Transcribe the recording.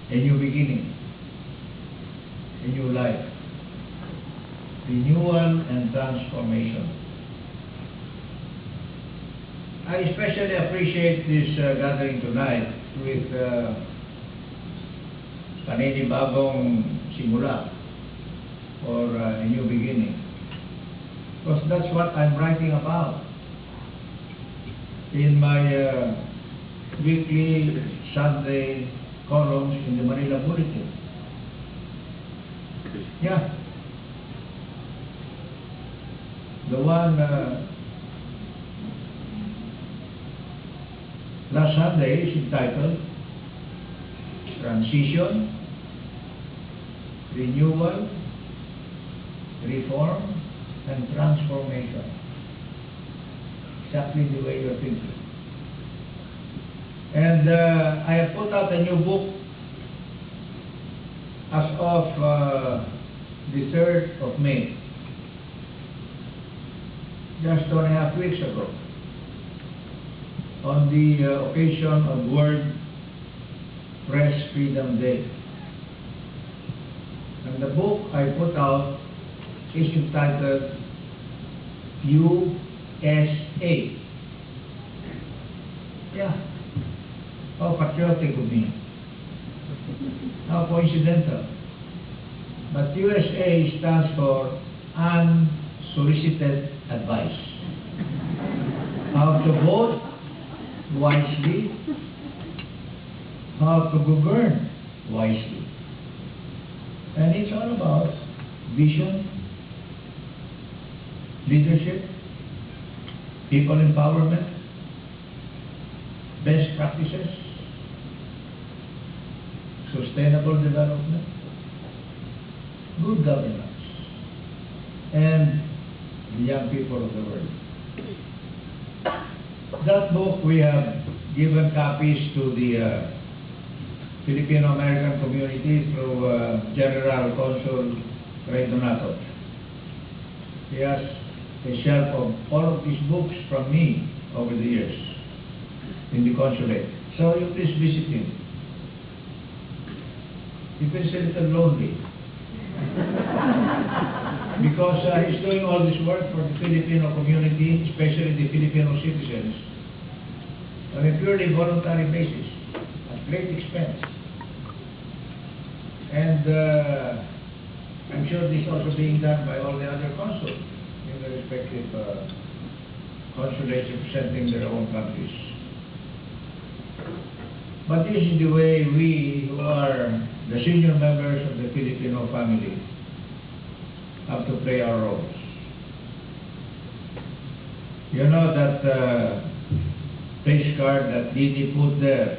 a new beginning, a new life, renewal and transformation. I especially appreciate this gathering tonight with panibagong simula or a new beginning, because that's what I'm writing about in my weekly Sunday columns in the Manila Bulletin. Yeah. The one last Sunday is entitled Transition, Renewal, Reform, and Transformation. Exactly the way you're thinking. And I have put out a new book as of the 3rd of May, just 2.5 weeks ago, on the occasion of World Press Freedom Day. And the book I put out is entitled USA. Yeah. How patriotic of me. How coincidental. But USA stands for Unsolicited Advice. How to vote wisely, how to govern wisely. And it's all about vision, leadership, people empowerment, best practices, sustainable development, good governance, and the young people of the world. That book we have given copies to the Filipino-American community through General Consul Ray Donato. He has a shelf of all of these books from me over the years in the consulate. So you please visit him. He feels a little lonely because he's doing all this work for the Filipino community, especially the Filipino citizens, on a purely voluntary basis, at great expense. And I'm sure this is also being done by all the other consuls in the respective consulates representing their own countries. But this is the way we, who are the senior members of the Filipino family, have to play our roles. You know that face card that Didi put there